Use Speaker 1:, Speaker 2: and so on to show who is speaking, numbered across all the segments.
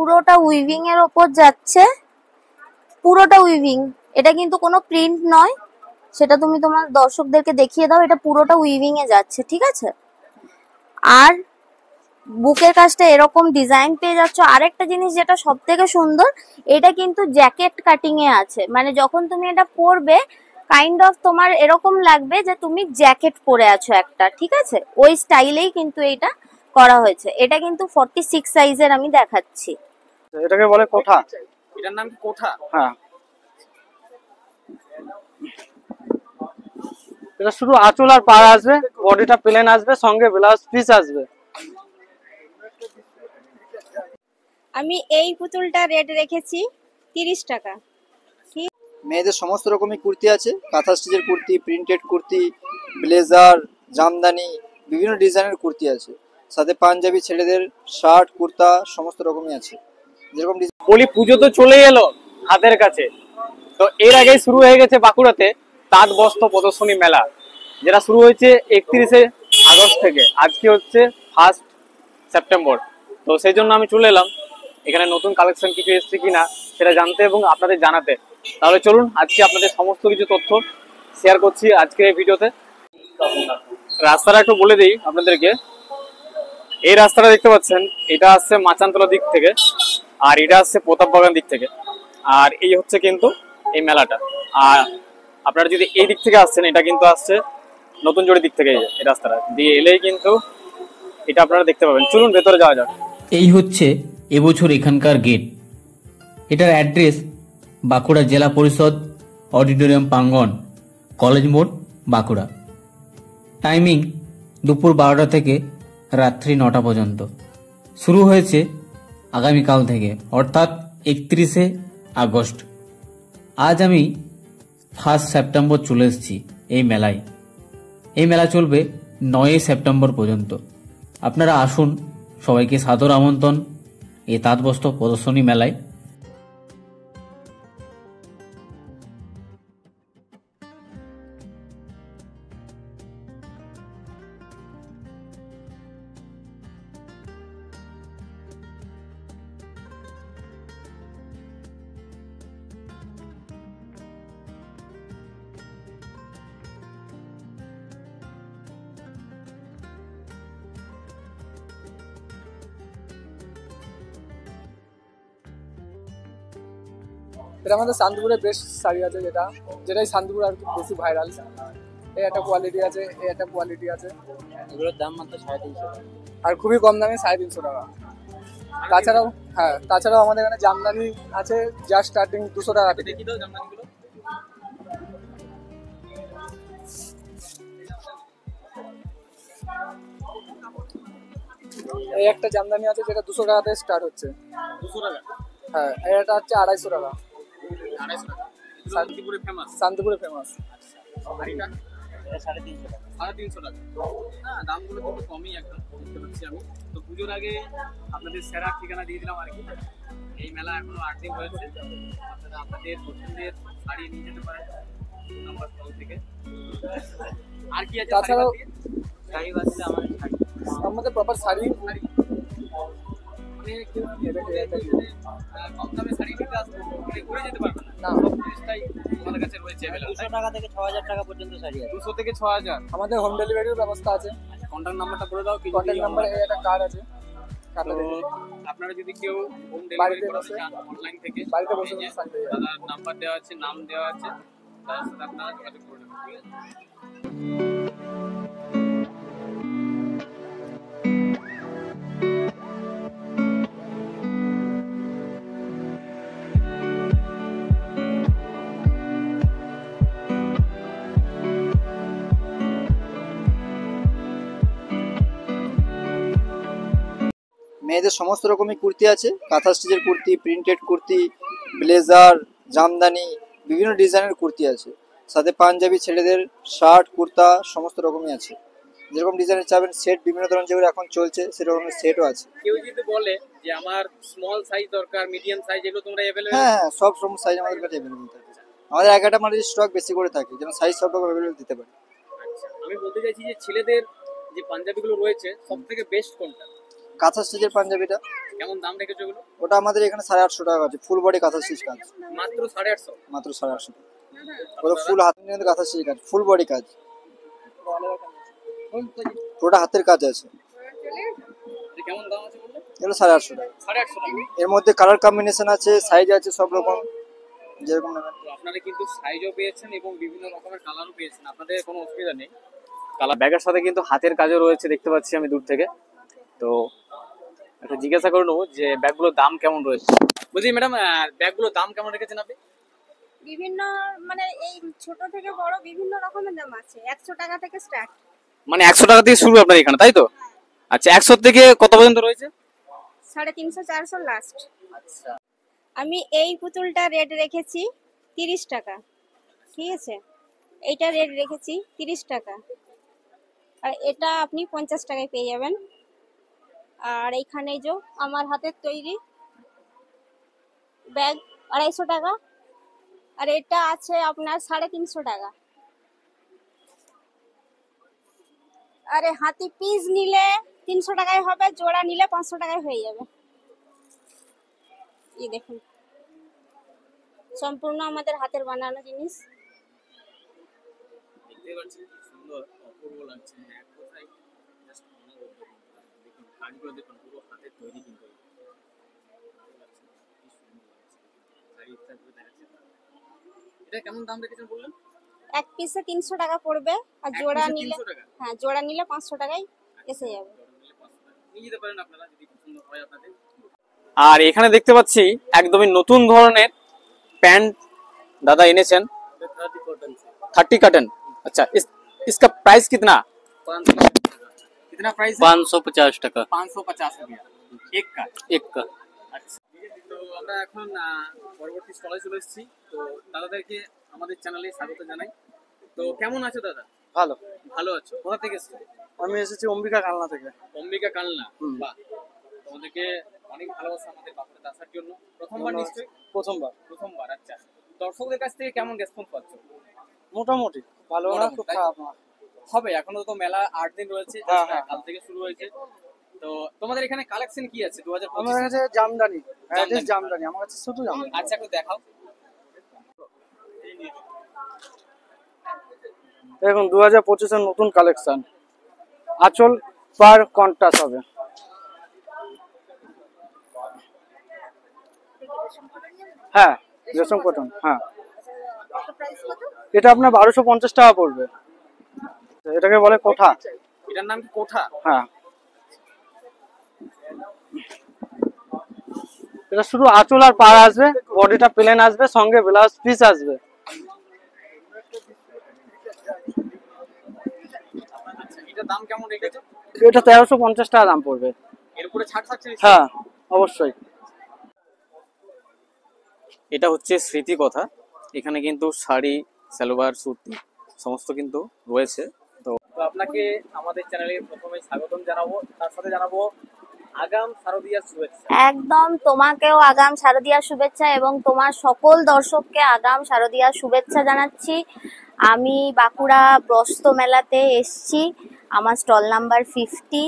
Speaker 1: পুরোটা উইভিং এর ওপর যাচ্ছে, পুরোটা উইভিং। এটা কিন্তু কোনো প্রিন্ট নয়, সেটা তুমি তোমার দর্শকদেরকে দেখিয়ে দাও। এটা পুরোটা উইভিং এ যাচ্ছে, ঠিক আছে। আর বুকের কাজটা এরকম ডিজাইন পেয়ে যাচ্ছ। আরেকটা জিনিস যেটা সব থেকে সুন্দর, এটা কিন্তু জ্যাকেট কাটিং এ আছে, মানে যখন তুমি এটা পরবে কাইন্ড অফ তোমার এরকম লাগবে যে তুমি জ্যাকেট পরে আছো একটা, ঠিক আছে। ওই স্টাইলেই কিন্তু এটা করা হয়েছে। এটা কিন্তু 46 সাইজের আমি দেখাচ্ছি।
Speaker 2: এটাকে বলে কোঠা।
Speaker 3: এটার নাম কি কোঠা?
Speaker 2: হ্যাঁ, এটা শুধু আঁচল আর পাড় আসবে, বডিটা প্লেন আসবে, সঙ্গে ব্লাউজ পিস আসবে।
Speaker 4: আমি এই পুতুলটা রেট রেখেছি 30 টাকা।
Speaker 5: মেয়েদের সমস্ত রকমের কুর্তি আছে, কাঁথা স্টিচের কুর্তি, প্রিন্টেড কুর্তি, ব্লেজার, জামদানি, বিভিন্ন ডিজাইনের কুর্তি আছে। সাথে পাঞ্জাবি, ছেলেদের শার্ট, কুর্তা সমস্ত রকমই আছে। যেরকম
Speaker 3: বলি পুজো তো চলে এলো হাতের কাছে, তো এর আগেই শুরু হয়ে গেছে বাঁকুড়াতে তাঁত বস্ত্র প্রদর্শনী মেলা, যেটা শুরু হয়েছে 31শে আগস্ট থেকে। আজকে হচ্ছে 1 সেপ্টেম্বর। তো সেই জন্য আমি চলে এলাম এখানে নতুন কালেকশন কিছু এসছে কিনা সেটা জানতে এবং আপনাদের জানাতে। তাহলে চলুন আজকে আপনাদের সমস্ত কিছু তথ্য শেয়ার করছি আজকের এই ভিডিওতে। রাস্তাটা একটু বলে দিই আপনাদেরকে। এই রাস্তাটা দেখতে পাচ্ছেন, এটা আসছে মাচানতলা দিক থেকে, আর এটা আসছে প্রতাপবাগান দিক থেকে। আর এই হচ্ছে কিন্তু এই মেলাটা। আর আপনারা যদি এই দিক থেকে আসছেন, এটা কিন্তু আসছে নতুন জোড়ি দিক থেকে। এই রাস্তাটা দিয়ে এলেই কিন্তু এটা আপনারা দেখতে পাবেন। চলুন ভেতরে যাওয়া যাক।
Speaker 6: এই হচ্ছে এবছর এখানকার গেট। এটার অ্যাড্রেস বাঁকুড়া জেলা পরিষদ অডিটোরিয়াম প্রাঙ্গণ, কলেজ মোড়, বাঁকুড়া। টাইমিং দুপুর 12টা থেকে রাত্রি 9টা পর্যন্ত। শুরু হয়েছে আগামীকাল থেকে, অর্থাৎ 31শে আগস্ট। আজ আমি 1 সেপ্টেম্বর চলে এসেছি এই মেলায়। এই মেলা চলবে 9 সেপ্টেম্বর পর্যন্ত। আপনারা আসুন, সবাইকে সাদর আমন্ত্রণ এই তাঁত বস্ত্র প্রদর্শনী মেলায়।
Speaker 7: এটা আমাদের শান্তিপুরের বেস্ট শাড়ি আছে, যেটাই শান্তিপুর আর কি বেশি ভাইরাল। এই একটা কোয়ালিটি আছে, এই একটা কোয়ালিটি আছে।
Speaker 6: এগুলোর দাম মাত্র 350 টাকা,
Speaker 7: আর খুবই কম দামে 350 টাকা। তাছাড়াও আমাদের এখানে জামদানি আছে, যা স্টার্টিং 200 টাকা থেকে। এই একটা জামদানি আছে যেটা 200 টাকা থেকে স্টার্ট হচ্ছে।
Speaker 3: 200 টাকা?
Speaker 7: হ্যাঁ, এটা হচ্ছে 250 টাকা।
Speaker 3: 250 টাকা
Speaker 7: শান্তিপুরে ফেমাস।
Speaker 3: আর এটা 350 টাকা। 350 টাকা। হ্যাঁ, দামগুলো কিন্তু কমই একদম দেখতে পাচ্ছি আমি। তো পুজোর আগে আপনাদের সেরা ঠিকানা দিয়ে দিলাম আর কি। এই মেলা এখনো 8 দিন হয়েছে। আপনারা আপনাদের পছন্দের শাড়ি নিয়ে যেতে পারেন নাম্বার স্টল থেকে। আর কি আছে?
Speaker 7: তাছাড়াও
Speaker 3: শাড়ি বাজছে
Speaker 7: আমাদের প্রপার শাড়ি
Speaker 3: কম দামে শাড়ি নিতে আসবো ঘুরে যেতে পারবেন না। সব জিনিসটাই আমাদের কাছে রয়েছে।
Speaker 6: 200 টাকা থেকে 6000 টাকা পর্যন্ত শাড়ি আছে।
Speaker 3: 200 থেকে 6000।
Speaker 7: আমাদের হোম ডেলিভারির ব্যবস্থা আছে।
Speaker 3: কন্ট্যাক্ট নাম্বারটা বলে দাও।
Speaker 7: কন্ট্যাক্ট নাম্বার একটা কার্ড আছে।
Speaker 3: আপনারা যদি কেউ হোম ডেলিভারি করতে চান অনলাইন থেকে,
Speaker 7: বাড়িতে বসে
Speaker 3: দাদার নাম্বার দেওয়া আছে, নাম দেওয়া আছে, তার সাথে আপনারা যোগাযোগ করে নেবেন। ঠিক আছে?
Speaker 5: মেয়েদের সমস্ত রকমের কুর্তি আছে, কাঁথা স্টিচের কুর্তি, প্রিন্টেড কুর্তি, ব্লেজার, জামদানি, বিভিন্ন ডিজাইনের কুর্তি আছে। সাথে পাঞ্জাবি, ছেলেদের শার্ট, কুর্তা সমস্ত রকমই আছে। যেরকম ডিজাইনের চাবেন, সেট বিভিন্ন ধরনের যেগুলো এখন চলছে সেরকমের সেটও আছে।
Speaker 3: কেউ যদি বলে যে আমার স্মল সাইজ দরকার, মিডিয়াম সাইজ, এগুলো তোমরা अवेलेबल?
Speaker 5: হ্যাঁ, সব রকম সাইজ আমাদের কাছে अवेलेबल থাকে। আমাদের একটা মালের স্টক বেশি করে থাকে, যেন সাইজ সব রকম अवेलेबल দিতে পারি।
Speaker 3: আচ্ছা, আমি বলতে চাইছি যে ছেলেদের যে পাঞ্জাবিগুলো রয়েছে সবথেকে বেস্ট কোনটা?
Speaker 5: কাঁথা স্টিচের পাঞ্জাবিটা
Speaker 3: কেমন দাম রেখেছো এগুলো?
Speaker 5: ওটা আমাদের এখানে 850 টাকা আছে, ফুল বডি কাঁথা স্টিচ কাজ,
Speaker 3: মাত্র 850।
Speaker 5: মাত্র 850 টাকা। ওটা ফুল হাতের কিন্তু কাঁথা স্টিচ কাজ, ফুল বডি কাজ, পুরোটা হাতের কাজ আছে।
Speaker 3: কেমন দাম আছে বললে?
Speaker 5: এগুলো 850 টাকা।
Speaker 3: 850 টাকা।
Speaker 5: এর মধ্যে কালার কম্বিনেশন আছে, সাইজ আছে, সব রকম যেরকম নেবেন।
Speaker 3: তো আপনারা কিন্তু সাইজও পেয়েছেন এবং বিভিন্ন রকমের কালারও পেয়েছেন, আপনাদের কোনো অসুবিধা নেই। কালার ব্যাগের সাথে কিন্তু হাতের কাজও রয়েছে, দেখতে পাচ্ছি আমি দূর থেকে। তো একটা জিজ্ঞাসা করে নেবো যে ব্যাগগুলোর দাম কেমন রয়েছে। বলছি ম্যাডাম, ব্যাগগুলোর দাম কেমন রেখেছেন আপনি?
Speaker 4: বিভিন্ন মানে এই ছোট থেকে বড় বিভিন্ন রকমের দাম আছে, 100 টাকা থেকে স্টার্ট।
Speaker 3: মানে 100 টাকা থেকে শুরু আপনার এখানে, তাই তো? আচ্ছা, 100 থেকে কত পর্যন্ত রয়েছে?
Speaker 4: 350 400 লাস্ট।
Speaker 3: আচ্ছা,
Speaker 4: আমি এই পুতুলটা রেট রেখেছি 30 টাকা, ঠিক আছে? এইটা রেট রেখেছি 30 টাকা, আর এটা আপনি 50 টাকায় পেয়ে যাবেন। আর এইখানে যে আমার হাতের তৈরি ব্যাগ 250 টাকা, আর এটা আছে আপনার 350 টাকা। আরে হাতি পিস নিলে 300 টাকায় হবে, জোড়া নিলে 500 টাকায় হয়ে যাবে। এই দেখুন, সম্পূর্ণ আমাদের হাতের বানানো জিনিস।
Speaker 3: দেখতে পাচ্ছেন কি সুন্দর অপূর্ব লাগছে, এক কথায় জাস্ট মনে বলতে দেখুন কাজগুলো দেখুন, পুরো হাতের তৈরি কিন্তু এটা কেমন দাম রেখেছেন বললেন?
Speaker 4: এক পিসে 300 টাকা পড়বে, আর জোড়া নিলে
Speaker 3: 300 টাকা।
Speaker 4: হ্যাঁ জোড়া নিলে 500 টাকায় এসে যাবে।
Speaker 3: নিয়ে যেতে পারেন আপনারা যদি পছন্দ হয় আপনাদের। আর এখানে দেখতে পাচ্ছি একদমই নতুন ধরনের প্যান্ট दादा এনেছেন 30 कॉटन। अच्छा, इसका प्राइस कितना? 500 कितना प्राइस है?
Speaker 2: 550 টাকা
Speaker 3: 550 रुपया एक का।
Speaker 2: এক কা।
Speaker 3: আচ্ছা, তো আমরা এখন পরবর্তী স্টলে চলে এসেছি। তো দাদাদেরকে আমাদের চ্যানেলে স্বাগত জানাই। তো কেমন আছো দাদা?
Speaker 2: ভালো।
Speaker 3: ভালো আছো? কোথা থেকে এসেছো?
Speaker 2: আমি এসেছি অম্বিকা কালনা থেকে।
Speaker 3: অম্বিকা কালনা। বাহ, তোমাদেরকে অনেক ভালোবাসা আমাদের বাঁকুড়াতে আসার জন্য। প্রথমবার নিশ্চয়ই? প্রথমবার। আচ্ছা, দর্শকদের কাছ থেকে কেমন রেসপন্স পাচ্ছ?
Speaker 2: মোটামুটি ভালো না,
Speaker 3: মোটামুটি,
Speaker 2: খুব
Speaker 3: তাই তো?
Speaker 2: খারাপ না।
Speaker 3: হবে, এখনো তো মেলা 8 দিন রয়েছে,
Speaker 2: হ্যাঁ, হ্যাঁ।
Speaker 3: কাল থেকে শুরু হয়েছে। তো তোমাদের এখানে কালেকশন কি আছে 2025?
Speaker 2: আমার কাছে জামদানি,
Speaker 3: জামদানি।
Speaker 2: জামদানি আমার কাছে শুধু জামদানি।
Speaker 3: আচ্ছা, একটু দেখাও।
Speaker 2: দেখুন 2025 এর নতুন কালেকশন, আঁচল পার কন্ট্রাস্ট হবে। হ্যাঁ, রেশম কটন। হ্যাঁ, এটা আপনার 1250 টাকা পড়বে। এটাকে বলে কোঠা।
Speaker 3: এটার নাম কি কোঠা?
Speaker 2: হ্যাঁ, এটা শুধু আঁচল আর পাড় আসবে, বডিটা প্লেন আসবে, সঙ্গে ব্লাউজ পিস আসবে।
Speaker 3: আচ্ছা, এটার দাম কেমন রেখেছো?
Speaker 2: এটা 1350 টাকা দাম পড়বে।
Speaker 3: এর উপরে ছাড় থাকছে নিশ্চয়ই?
Speaker 2: হ্যাঁ, অবশ্যই।
Speaker 3: এটা হচ্ছে স্মৃতি কথা। এখানে কিন্তু শাড়ি, সালোয়ার, সুতি সমস্ত কিন্তু রয়েছে। তো আপনাকে আমাদের চ্যানেলে প্রথমে স্বাগতম জানাবো, তার সাথে জানাবো আগাম শারদীয়ার শুভেচ্ছা।
Speaker 1: একদম, তোমাকেও আগাম শারদীয়ার শুভেচ্ছা এবং তোমার সকল দর্শককে আগাম শারদীয়ার শুভেচ্ছা জানাচ্ছি। আমি বাঁকুড়া বস্ত্র মেলাতে এসছি, আমার স্টল নাম্বার 50।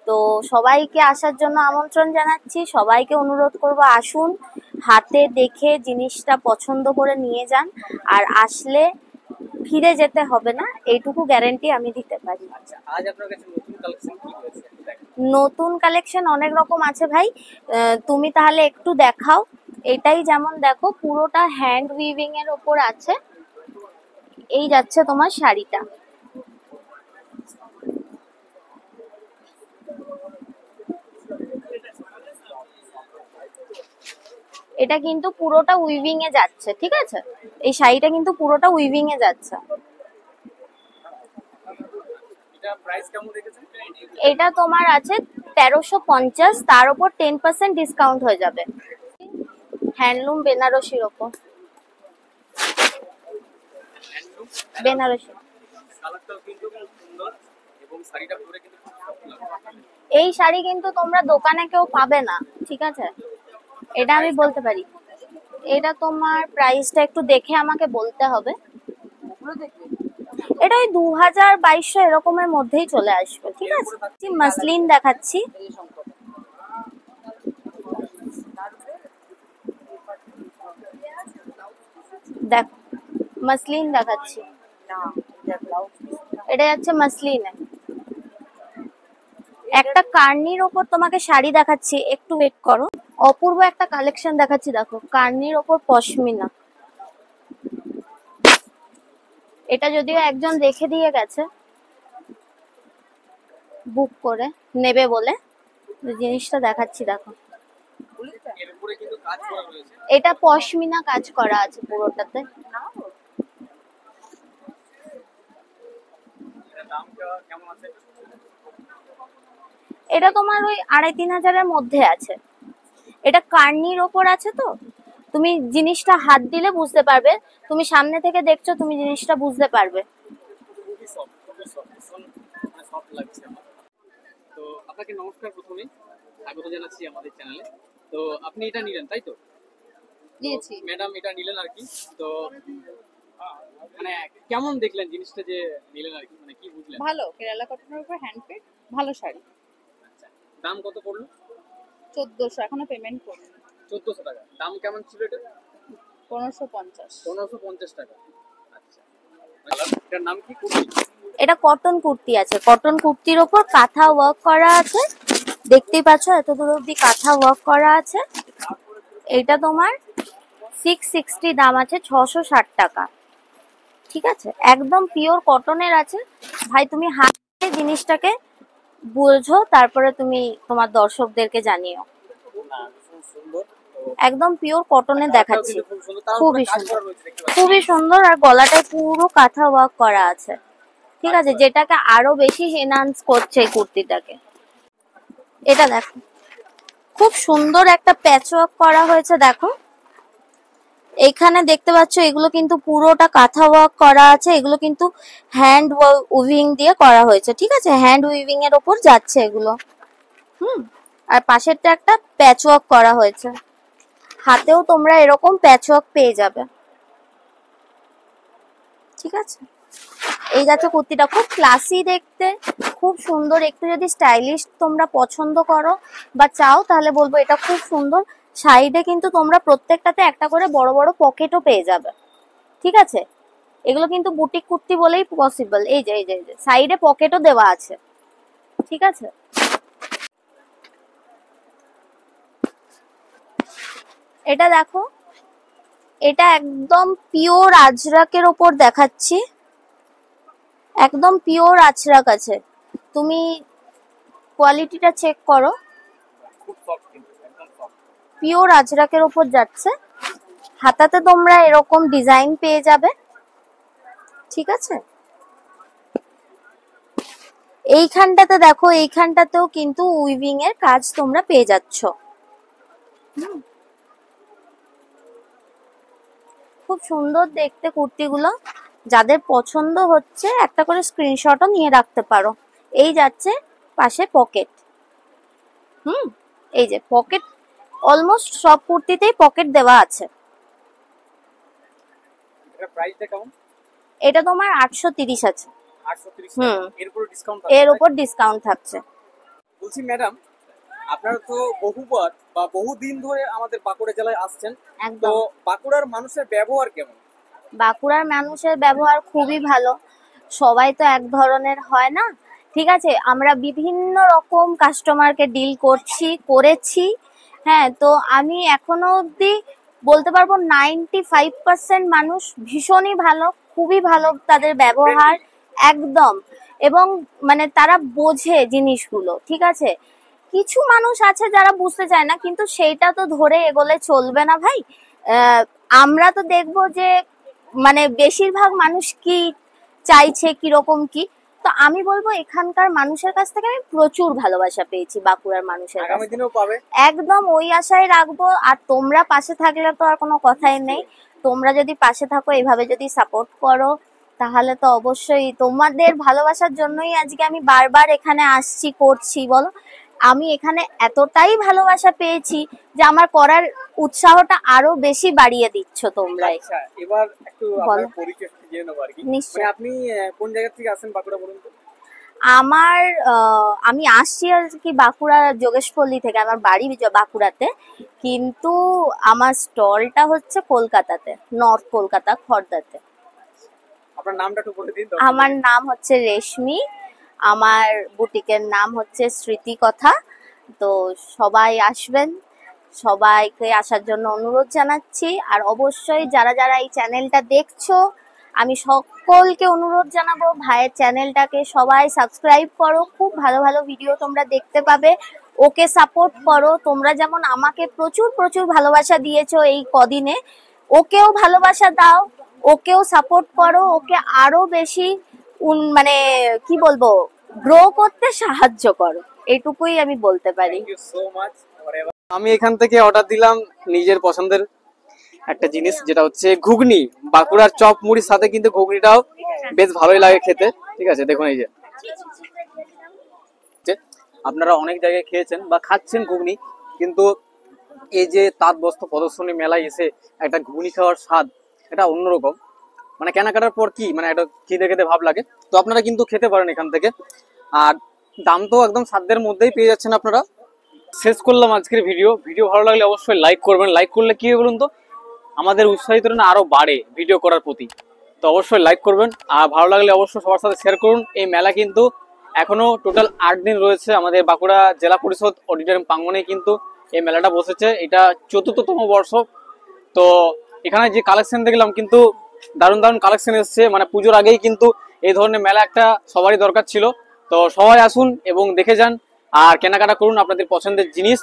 Speaker 1: তো সবাইকে আসার জন্য আমন্ত্রণ জানাচ্ছি, সবাইকে অনুরোধ করব আসুন, হাতে দেখে জিনিসটা পছন্দ করে নিয়ে যান, আর আসলে ফিরে যেতে হবে না, এইটুকু গ্যারান্টি আমি দিতে পারি।
Speaker 3: আচ্ছা, আজ আপনার কাছে নতুন কালেকশন কি রয়েছে?
Speaker 1: নতুন কালেকশন অনেক রকম আছে ভাই, তুমি তাহলে একটু দেখাও। এটাই যেমন দেখো, পুরোটা হ্যান্ড উইভিং এর ওপর আছে। এই যাচ্ছে তোমার শাড়িটা, এটা কিন্তু পুরোটা উইভিং এ যাচ্ছে, ঠিক আছে? এই শাড়িটা কিন্তু পুরোটা উইভিং এ যাচ্ছে।
Speaker 3: এটা প্রাইস কেমন রেখেছেন?
Speaker 1: এটা তোমার আছে 1350, তার উপর 10% ডিসকাউন্ট হয়ে যাবে। হ্যান্ডলুম বেনারসির ওপর, বেনারসি।
Speaker 3: কালারটাও কিন্তু খুব সুন্দর এবং শাড়িটা পরে কিন্তু খুব সুন্দর লাগছে।
Speaker 1: এই শাড়ি কিন্তু তোমরা দোকানে কেউ পাবে না, ঠিক আছে? এটা আমি বলতে পারি। এটা তোমার প্রাইসটা একটু দেখে আমাকে বলতে হবে। এটা ওই 2000-2200 এরকমের মধ্যেই চলে আসবে, ঠিক আছে? মাসলিন দেখাচ্ছি, দেখ মাসলিন দেখাচ্ছি, এটা যাচ্ছে মাসলিনে। একটা কার্নির ওপর তোমাকে শাড়ি দেখাচ্ছি, একটু ওয়েট করো। অপূর্ব একটা কালেকশন দেখাচ্ছি, দেখো কার্নির ওপর পশমিনা। এটা যদিও একজন রেখে দিয়ে গেছে বুক করে নেবে বলে, জিনিসটা দেখাচ্ছি দেখো। এটা পশমিনা কাজ করা আছে পুরোটাতে। এটা তোমার ওই 2500-3000-এর মধ্যে আছে। এটা কার্নির ওপর আছে তো, তুমি জিনিসটা হাত দিলে বুঝতে পারবে, তুমি সামনে থেকে দেখছো তুমি জিনিসটা বুঝতে পারবে।
Speaker 3: তো আপনাকে নমস্কার, প্রথমেই স্বাগত জানাচ্ছি আমাদের চ্যানেলে। তো আপনি এটা নিলেন তাই তো?
Speaker 8: দিয়েছি।
Speaker 3: ম্যাডাম এটা নিলেন আর কি, তো মানে কেমন দেখলেন জিনিসটা যে নিলেন আর কি, মানে কি বুঝলেন?
Speaker 8: ভালো, কেরালা কটনের উপর হ্যান্ডমেড ভালো শাড়ি।
Speaker 3: আচ্ছা, দাম কত পড়লো?
Speaker 8: 1400, এখনো পেমেন্ট করিনি।
Speaker 3: 1400 টাকা। দাম কেমন ছিল এটা?
Speaker 8: 1550।
Speaker 3: 1550 টাকা। আচ্ছা, এটার নাম কি? কুর্তি?
Speaker 1: এটা কটন কুর্তি আছে, কটন কুর্তির ওপর কাঁথা ওয়ার্ক করা আছে, দেখতেই পাচ্ছ এত দূর অব্দি কাঁথা ওয়ার্ক করা আছে। এটা তোমার 660 দাম আছে, 660 টাকা। ঠিক আছে, একদম পিওর কটনের আছে ভাই। তুমি হাতে জিনিসটাকে বুঝো, তারপরে তুমি তোমার দর্শকদেরকে জানিও। একদম পিওর কটনের দেখাচ্ছি, খুবই সুন্দর, খুবই সুন্দর। আর গলাটায় পুরো কাঁথা ওয়ার্ক করা আছে, ঠিক আছে, যেটাকে আরো বেশি এনহান্স করছে এই কুর্তিটাকে। এটা দেখো, খুব সুন্দর একটা প্যাচ ওয়ার্ক করা হয়েছে। দেখো এখানে দেখতে পাচ্ছ, এগুলো কিন্তু পুরোটা কাঁথা ওয়ার্ক করা আছে। এগুলো কিন্তু হ্যান্ড উইভিং দিয়ে করা হয়েছে, ঠিক আছে, হ্যান্ড উইভিং এর ওপর যাচ্ছে এগুলো। আর পাশেরটা একটা প্যাচ ওয়ার্ক করা হয়েছে, হাতেও তোমরা এরকম প্যাচ ওয়ার্ক পেয়ে যাবে, ঠিক আছে। এই যাচ্ছে কুর্তিটা, খুব ক্লাসি দেখতে, খুব সুন্দর। একটু যদি স্টাইলিশ তোমরা পছন্দ করো বা চাও, তাহলে বলবো এটা খুব সুন্দর। সাইডে কিন্তু তোমরা প্রত্যেকটাতে একটা করে বড় বড় পকেটও পেয়ে যাবে, ঠিক আছে। এগুলো কিন্তু বুটিক কুর্তি বলেই পসিবল। এই যে সাইডে পকেটও দেওয়া আছে, ঠিক আছে। এটা দেখো, এটা একদম পিওর আজরাকের ওপর দেখাচ্ছি, একদম পিওর আজরাক আছে। তুমি কোয়ালিটিটা চেক করো, পিওর আজরাকের ওপর যাচ্ছে। হাতাতে তোমরা এরকম ডিজাইন পেয়ে যাবে, ঠিক আছে। এইখানটাতে দেখো, এইখানটাতেও কিন্তু উইভিং এর কাজ তোমরা পেয়ে যাচ্ছ। খুব সুন্দর দেখতে কুর্তিগুলো, যাদের পছন্দ হচ্ছে একটা করে স্ক্রিনশটও নিয়ে রাখতে পারো। এই যাচ্ছে পাশে পকেট, এই যে পকেট, অলমোস্ট সব কুর্তিতেই পকেট দেওয়া আছে।
Speaker 3: এটা প্রাইসটা কেমন?
Speaker 1: এটা তোমার 830 আছে।
Speaker 3: 830 এর উপর ডিসকাউন্ট?
Speaker 1: এর উপর ডিসকাউন্ট থাকছে।
Speaker 3: বলছি ম্যাডাম, আপনারা তো বহুবার বা বহুদিন ধরে আমাদের বাঁকুড়া জেলায় আসছেন, তো বাঁকুড়ার মানুষের ব্যবহার কেমন?
Speaker 1: বাঁকুড়ার মানুষের ব্যবহার খুবই ভালো। সবাই তো এক ধরনের হয় না, ঠিক আছে। আমরা বিভিন্ন রকম কাস্টমারকে ডিল করেছি, হ্যাঁ। তো আমি এখনো অবধি বলতে পারবো 95% মানুষ ভীষণই ভালো, খুবই ভালো তাদের ব্যবহার, একদম। এবং মানে তারা বোঝে জিনিসগুলো, ঠিক আছে। কিছু মানুষ আছে যারা বুঝতে চায় না, কিন্তু সেইটা তো ধরে এগোলে চলবে না ভাই। আমরা তো দেখবো যে মানে বেশিরভাগ মানুষ কি চাইছে, কিরকম কি। তো আমি বলবো এখানকার মানুষের কাছ থেকে আমি প্রচুর ভালোবাসা পেয়েছি, বাঁকুড়ার মানুষের কাছ থেকে। একদম ওই আশায় রাখবো। আর তোমরা পাশে থাকলে তো আর কোনো কথাই নেই। তোমরা যদি পাশে থাকো, এইভাবে যদি সাপোর্ট করো, তাহলে তো অবশ্যই তোমাদের ভালোবাসার জন্যই আজকে আমি বারবার এখানে আসছি, করছি। বলো, আমি এখানে এতটাই ভালোবাসা পেয়েছি যে আমার করার উৎসাহটা আরো বেশি বাড়িয়ে দিচ্ছ তোমরাই।
Speaker 3: আচ্ছা, এবার একটু আপনার পরিচয় জেনে নেব আর কি।
Speaker 1: নিশ্চয়ই।
Speaker 3: আপনি কোন জায়গা থেকে আসেন বাঁকুড়া বলুন তো?
Speaker 1: আমি আসছি আর কি বাঁকুড়া যোগেশপল্লী থেকে, আমার বাড়ি বাঁকুড়াতে, কিন্তু আমার স্টলটা হচ্ছে কলকাতাতে, নর্থ কলকাতা, খড়দাতে।
Speaker 3: আপনার নামটা একটু বলে দিন।
Speaker 1: আমার নাম হচ্ছে রেশমি, আমার বুটিকের নাম হচ্ছে স্মৃতি কথা। তো সবাই আসবেন, সবাইকে আসার জন্য অনুরোধ জানাচ্ছি। আর অবশ্যই যারা যারা এই চ্যানেলটা দেখছো, আমি সকলকে অনুরোধ জানাবো ভাইয়ের চ্যানেলটাকে সবাই সাবস্ক্রাইব করো, খুব ভালো ভালো ভিডিও তোমরা দেখতে পাবে। ওকে সাপোর্ট করো, তোমরা যেমন আমাকে প্রচুর প্রচুর ভালোবাসা দিয়েছো এই কদিনে, ওকেও ভালোবাসা দাও, ওকেও সাপোর্ট করো, ওকে আরো বেশি মানে কি বলবো, গ্রো করতে সাহায্য করো, এইটুকুই আমি বলতে পারি।
Speaker 3: আমি এখান থেকে অর্ডার দিলাম নিজের পছন্দের একটা জিনিস, যেটা হচ্ছে ঘুগনি। বাঁকুড়ার চপ মুড়ির সাথে কিন্তু ঘুগনিটাও বেশ ভালোই লাগে খেতে। ঠিক আছে, দেখুন এই যে আপনারা অনেক জায়গায় খেয়েছেন বা খাচ্ছেন ঘুগনি, কিন্তু এই যে তাঁত বস্ত্র প্রদর্শনী মেলায় এসে একটা ঘুগনি খাওয়ার স্বাদ এটা অন্যরকম। মানে কেনাকাটার পর কি মানে একটা খেতে খেতে ভাব লাগে। তো আপনারা কিন্তু খেতে পারেন এখান থেকে, আর দাম তো একদম সাধ্যের মধ্যেই পেয়ে যাচ্ছেন আপনারা। শেষ করলাম আজকের ভিডিও ভালো লাগলে অবশ্যই লাইক করবেন। লাইক করলে কি বলুন তো, আমাদের উৎসাহিত না আরো বাড়ে ভিডিও করার প্রতি। তো অবশ্যই লাইক করবেন, আর ভালো লাগলে অবশ্যই সবার সাথে শেয়ার করুন। এই মেলা কিন্তু এখনো টোটাল 8 দিন রয়েছে। আমাদের বাঁকুড়া জেলা পরিষদ অডিটোরিয়াম প্রাঙ্গণে কিন্তু এই মেলাটা বসেছে, এটা ৪র্থতম বর্ষ। তো এখানে যে কালেকশন দেখলাম, কিন্তু দারুণ দারুণ কালেকশন এসছে। মানে পুজোর আগেই কিন্তু এই ধরনের মেলা একটা সবারই দরকার ছিল। তো সবাই আসুন এবং দেখে যান আর কেনাকাটা করুন আপনাদের পছন্দের জিনিস।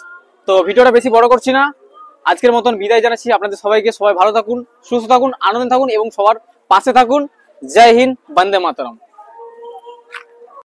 Speaker 3: তো ভিডিওটা বেশি বড় করছি না, আজকের মতন বিদায় জানাচ্ছি আপনাদের সবাইকে। সবাই ভালো থাকুন, সুস্থ থাকুন, আনন্দে থাকুন এবং সবার পাশে থাকুন। জয় হিন্দ, বন্দে মাতরম।